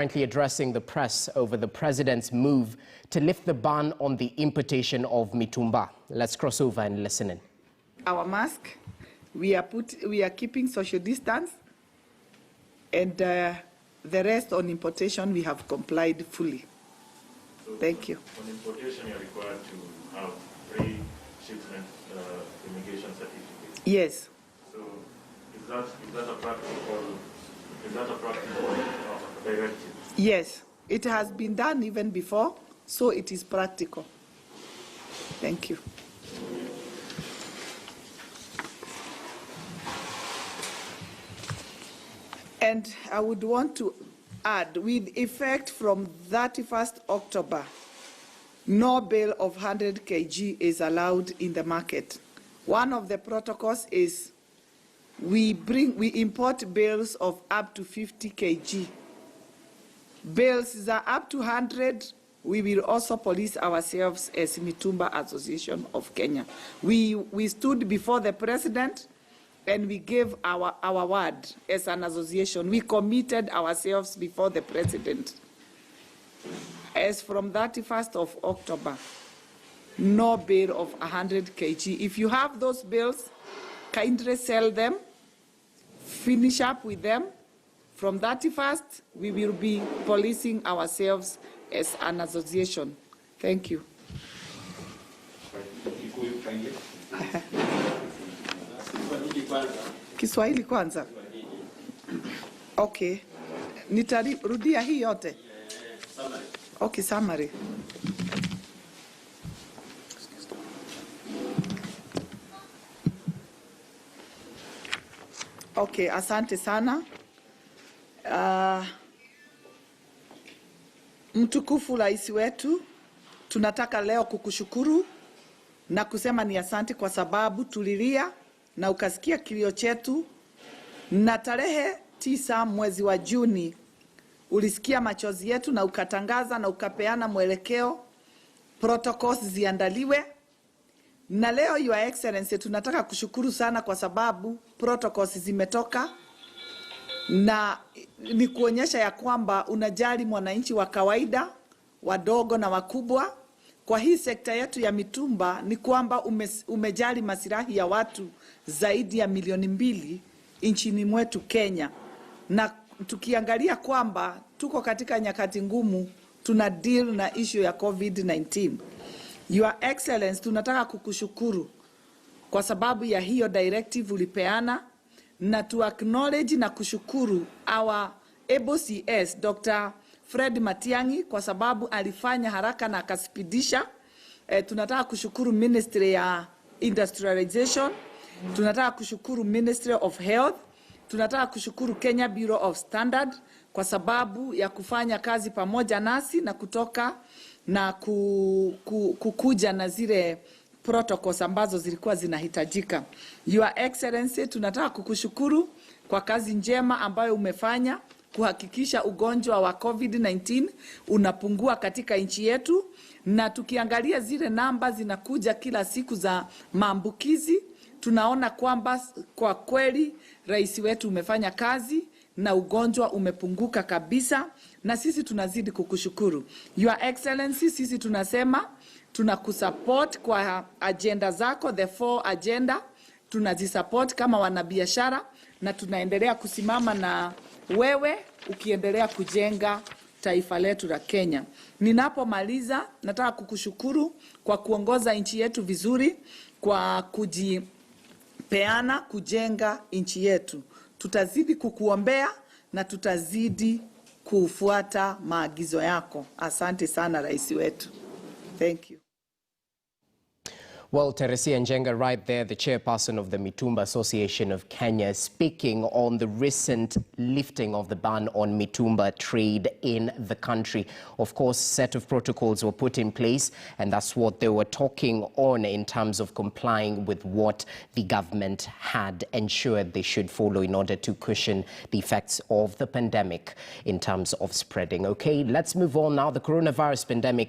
Currently addressing the press over the president's move to lift the ban on the importation of mitumba. Let's cross over and listen in. Our mask, we are keeping social distance, and the rest on importation we have complied fully. So thank you. On importation, you're required to have pre-shipment immigration certificate. Yes. So is that a practical directive? Yes, it has been done even before, so it is practical. Thank you. And I would want to add, with effect from 31st October, no bale of 100 kg is allowed in the market. One of the protocols is we import bales of up to 50 kg. Bales that are up to 100, we will also police ourselves as Mitumba Association of Kenya. We stood before the president and we gave our word as an association. We committed ourselves before the president. As from 31st of October, no bale of 100 kg. If you have those bales, kindly sell them, finish up with them. From 31st, we will be policing ourselves as an association. Thank you. Kiswahili kwanza. Okay. Nitarudia hii yote. Okay, summary. Okay, asante sana. Mtukufu rais wetu, tunataka leo kukushukuru na kusema ni asante kwa sababu tulilia na ukasikia kilio chetu, na tarehe 9 mwezi wa Juni ulisikia machozi yetu na ukatangaza na ukapeana mwelekeo protocols ziandaliwe. Na leo Your Excellency, tunataka kushukuru sana kwa sababu protocols zimetoka na ni kuonyesha ya kwamba unajali mwananchi wa kawaida, wadogo na wakubwa. Kwa hii sekta yetu ya mitumba ni kwamba umejali masilahi ya watu zaidi ya milioni 2 nchini mwetu Kenya. Na tukiangalia kwamba tuko katika nyakati ngumu, tuna deal na issue ya COVID-19. Your Excellency, tunataka kukushukuru kwa sababu ya hiyo directive ulipeana, na to acknowledge na kushukuru our able CS Dr. Fred Matiang'i kwa sababu alifanya haraka na akaspidisha. Tunataka kushukuru Ministry ya Industrialization, tunataka kushukuru Ministry of Health, tunataka kushukuru Kenya Bureau of Standard kwa sababu ya kufanya kazi pamoja nasi na kutoka na kukuja na zile protocols ambazo zilikuwa zinahitajika. Your Excellency, tunataka kukushukuru kwa kazi njema ambayo umefanya kuhakikisha ugonjwa wa COVID-19 unapungua katika nchi yetu, na tukiangalia zile namba zinakuja kila siku za maambukizi, tunaona kwamba kwa kweli rais wetu umefanya kazi na ugonjwa umepunguka kabisa, na sisi tunazidi kukushukuru. Your Excellency, sisi tunasema tunakusupport kwa agenda zako, the 4 agenda tunazisupport kama wanabiashara, na tunaendelea kusimama na wewe ukiendelea kujenga taifa letu la Kenya. Ninapomaliza, nataka kukushukuru kwa kuongoza nchi yetu vizuri, kwa kujipeana kujenga nchi yetu. Tutazidi kukuombea na tutazidi kufuata maagizo yako. Asante sana rais wetu. Thank you. Well, Teresia Njenga right there, the chairperson of the Mitumba Association of Kenya, speaking on the recent lifting of the ban on mitumba trade in the country. Of course, a set of protocols were put in place, and that's what they were talking on in terms of complying with what the government had ensured they should follow in order to cushion the effects of the pandemic in terms of spreading. Okay, let's move on now. The coronavirus pandemic